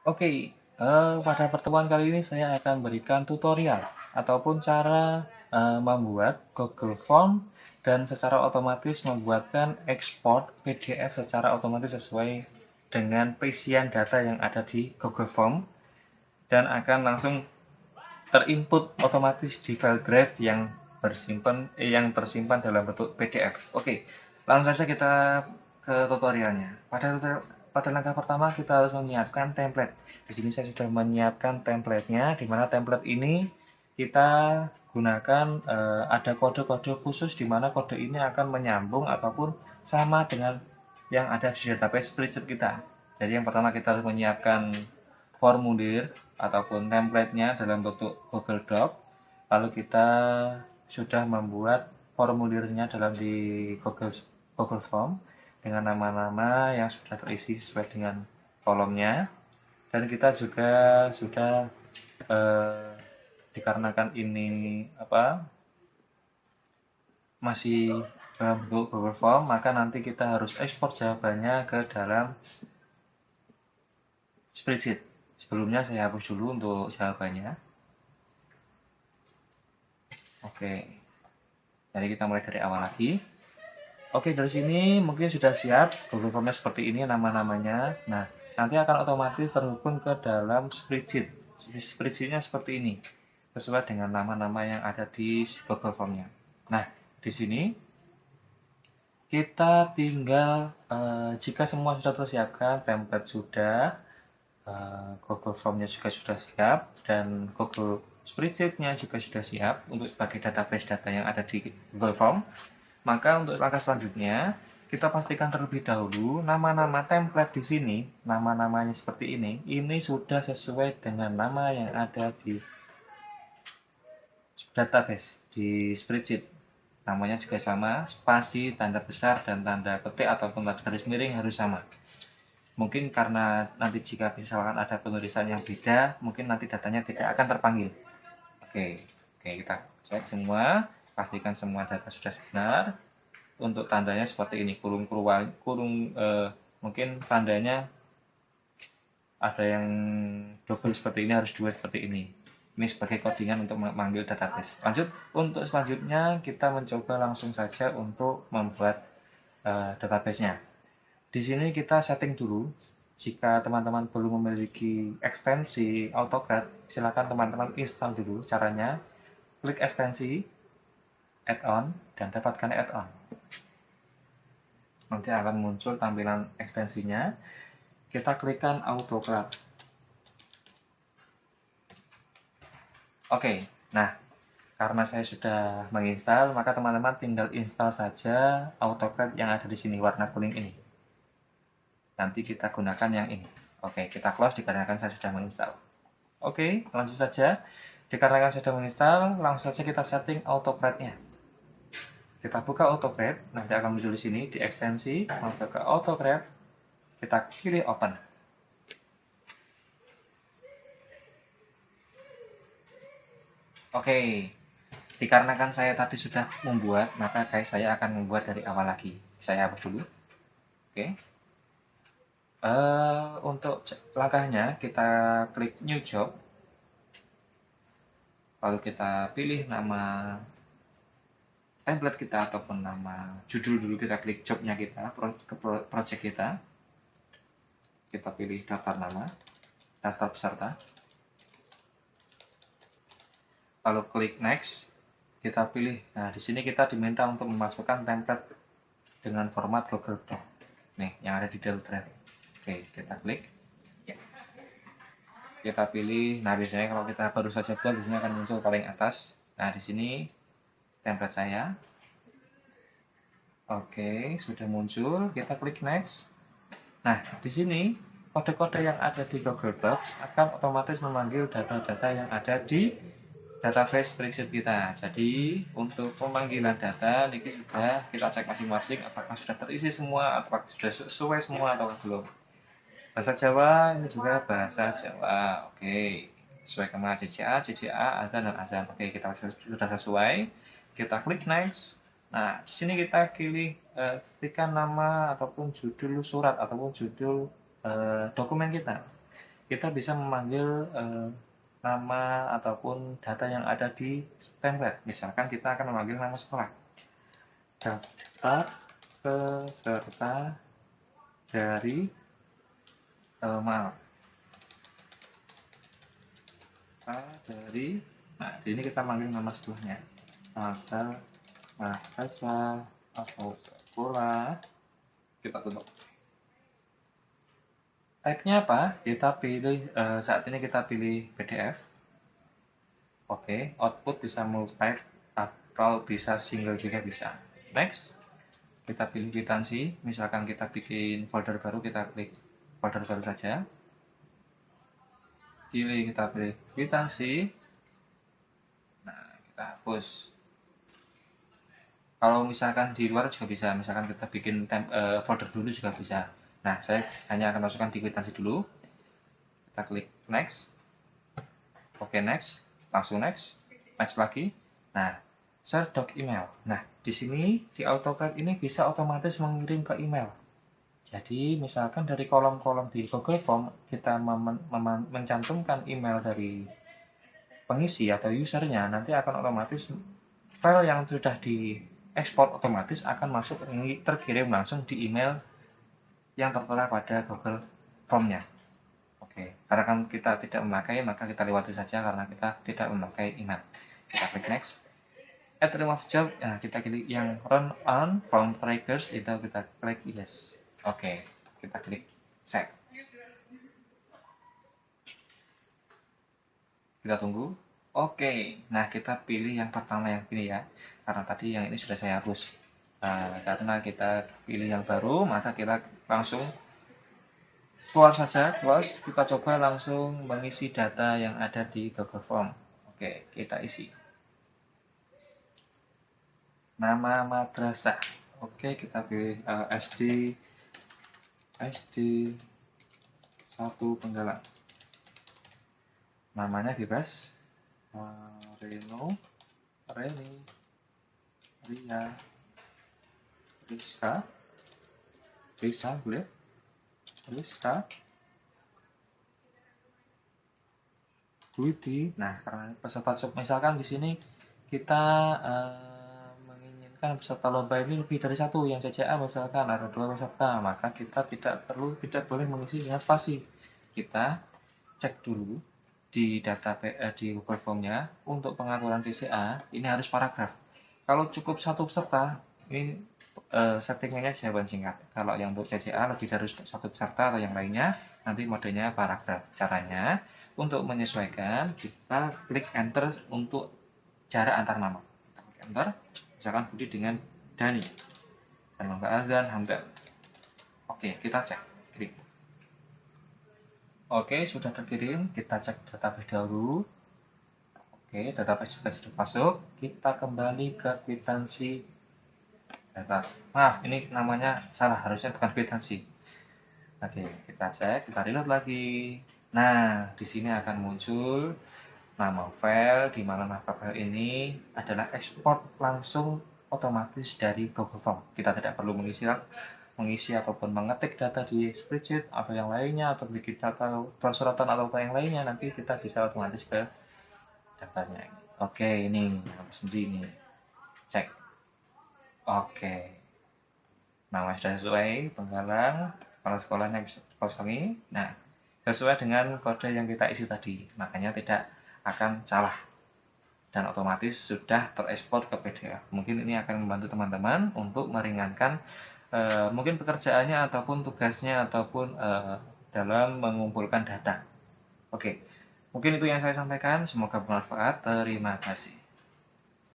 Oke, pada pertemuan kali ini saya akan berikan tutorial ataupun cara membuat Google Form dan secara otomatis membuatkan ekspor PDF secara otomatis sesuai dengan perizian data yang ada di Google Form dan akan langsung terinput otomatis di file Drive yang tersimpan dalam bentuk PDF. Oke, langsung saja kita ke tutorialnya. Pada langkah pertama kita harus menyiapkan template. Di sini saya sudah menyiapkan template-nya, di mana template ini kita gunakan ada kode-kode khusus di mana kode ini akan menyambung ataupun sama dengan yang ada di database spreadsheet kita. Jadi yang pertama kita harus menyiapkan formulir ataupun template-nya dalam bentuk Google Doc. Lalu kita sudah membuat formulirnya dalam di Google Form dengan nama-nama yang sudah terisi sesuai dengan kolomnya. Dan kita juga sudah eh, dikarenakan ini masih dalam bentuk Google Form, maka nanti kita harus ekspor jawabannya ke dalam spreadsheet. Sebelumnya saya hapus dulu untuk jawabannya. Oke, jadi kita mulai dari awal lagi. Oke, dari sini mungkin sudah siap. Google Form-nya seperti ini nama-namanya. Nah, nanti akan otomatis terhubung ke dalam spreadsheet. Spreadsheet-nya seperti ini, sesuai dengan nama-nama yang ada di Google Form-nya. Nah, di sini kita tinggal, jika semua sudah tersiapkan, template sudah, Google Form-nya juga sudah siap, dan Google Spreadsheet-nya juga sudah siap untuk sebagai database data yang ada di Google Form. Maka untuk langkah selanjutnya, kita pastikan terlebih dahulu nama-nama template di sini, nama-namanya seperti ini sudah sesuai dengan nama yang ada di database, di spreadsheet. Namanya juga sama, spasi, tanda besar, dan tanda petik ataupun tanda garis miring harus sama. Mungkin karena nanti jika misalkan ada penulisan yang beda, mungkin nanti datanya tidak akan terpanggil. Oke, oke kita cek semua, pastikan semua data sudah benar. Untuk tandanya seperti ini, mungkin tandanya ada yang double seperti ini, harus dua seperti ini. Ini sebagai codingan untuk memanggil database. Lanjut, untuk selanjutnya kita mencoba langsung saja untuk membuat database-nya. Di sini kita setting dulu. Jika teman-teman belum memiliki ekstensi AutoCAD, silakan teman-teman install dulu caranya. Klik ekstensi, add-on, dan dapatkan add-on. Nanti akan muncul tampilan ekstensinya. Kita klikkan AutoCAD. Oke, nah karena saya sudah menginstal, maka teman-teman tinggal install saja AutoCAD yang ada di sini warna kuning ini. Nanti kita gunakan yang ini. Oke, kita close dikarenakan saya sudah menginstal. Oke, lanjut saja. Dikarenakan saya sudah menginstal, langsung saja kita setting AutoCAD-nya. Kita buka AutoCAD, nanti akan muncul di sini di ekstensi, masuk ke AutoCAD, kita pilih Open. Oke, dikarenakan saya tadi sudah membuat, maka guys saya akan membuat dari awal lagi. Saya hapus dulu. Oke. Untuk langkahnya kita klik New Job, lalu kita pilih nama template kita ataupun nama judul dulu, kita klik jobnya kita, project kita pilih daftar nama, daftar peserta, lalu klik next, kita pilih. Nah di sini kita diminta untuk memasukkan template dengan format Google Doc, nih yang ada di Google Drive. Oke, kita klik, kita pilih. Nah biasanya kalau kita baru saja buat, di sini akan muncul paling atas. Nah di sini template saya. Oke, sudah muncul. Kita klik next. Nah, di sini kode-kode yang ada di Google Docs akan otomatis memanggil data-data yang ada di database spreadsheet kita. Jadi, untuk pemanggilan data, ini sudah kita cek masing-masing apakah sudah terisi semua, apakah sudah sesuai semua atau belum. Bahasa Jawa, ini juga bahasa Jawa. Oke, sesuai kema CCA, azan, dan azan. Oke, kita sudah sesuai. Kita klik next. Nah, di sini kita pilih ketikkan nama ataupun judul surat ataupun judul dokumen kita. kita bisa memanggil nama ataupun data yang ada di template. Misalkan kita akan memanggil nama sekolah. Daftar peserta dari maaf. Dari, nah di sini kita manggil nama sekolahnya. Asal, mahasiswa, atau sekolah. Kita tutup. Type-nya apa? Kita pilih, saat ini kita pilih PDF. Oke, output bisa multi-type atau bisa single juga bisa. Next, kita pilih kwitansi. Misalkan kita bikin folder baru, kita klik folder baru saja. Kita pilih kwitansi. Nah, kita hapus. Kalau misalkan di luar juga bisa, misalkan kita bikin folder dulu juga bisa. Nah, saya hanya akan masukkan di kwitansi dulu. Kita klik next. Oke, next. Langsung next. Next lagi. Nah, share doc email. Nah, di sini di AutoCAD ini bisa otomatis mengirim ke email. Jadi, misalkan dari kolom-kolom di Google Form kita mencantumkan email dari pengisi atau usernya, nanti akan otomatis file yang sudah diekspor otomatis akan masuk terkirim langsung di email yang tertera pada Google Form-nya. Oke, karena kan kita tidak memakai, maka kita lewati saja karena kita tidak memakai email. Kita klik next. Add remove job, nah kita klik yang run on form trackers, itu kita klik yes. Oke, kita klik save. Kita tunggu. Oke, nah kita pilih yang pertama yang ini ya, karena tadi yang ini sudah saya hapus. Nah, karena kita pilih yang baru, maka kita langsung keluar saja, close. Kita coba langsung mengisi data yang ada di Google Form. Oke, kita isi. Nama madrasah. Oke, kita pilih SD 1 Penggalang. Namanya bebas. Reno, Reni, Ria, Rizka, Risa boleh, Rizka, Widi. Nah, karena peserta job, misalkan di sini kita menginginkan peserta lomba ini lebih dari satu, yang CCA misalkan ada 2 peserta, maka kita tidak boleh mengisi dengan spasi. Kita cek dulu di data di Google Form-nya untuk pengaturan CCA ini harus paragraf. Kalau cukup 1 peserta, ini settingannya jawaban singkat. Kalau yang untuk CCA lebih dari 1 peserta atau yang lainnya, nanti modenya paragraf. Caranya untuk menyesuaikan, kita klik enter untuk jarak antar nama. Kita klik enter, misalkan Budi dengan Dani. Dan Mbak Azan, Hamdan. Oke, kita cek. Klik. Oke, sudah terkirim. Kita cek database dahulu. Oke, database sudah masuk. Kita kembali ke kwitansi data. Maaf, ini namanya salah. Harusnya bukan kwitansi. Oke, kita cek. Kita reload lagi. Nah, di sini akan muncul nama file, di mana nama file ini adalah ekspor langsung otomatis dari Google Form. Kita tidak perlu mengisi ataupun mengetik data di spreadsheet atau yang lainnya, atau bikin data persyaratan atau yang lainnya, nanti kita bisa otomatis ke daftarnya. Oke, ini sendiri ini. Cek. Oke. Nama sudah sesuai, Penggalang, kepala sekolahnya bisa kosongi. Nah, sesuai dengan kode yang kita isi tadi, makanya tidak akan salah dan otomatis sudah terekspor ke PDF. Mungkin ini akan membantu teman-teman untuk meringankan mungkin pekerjaannya ataupun tugasnya ataupun dalam mengumpulkan data. Oke, mungkin itu yang saya sampaikan. Semoga bermanfaat. Terima kasih.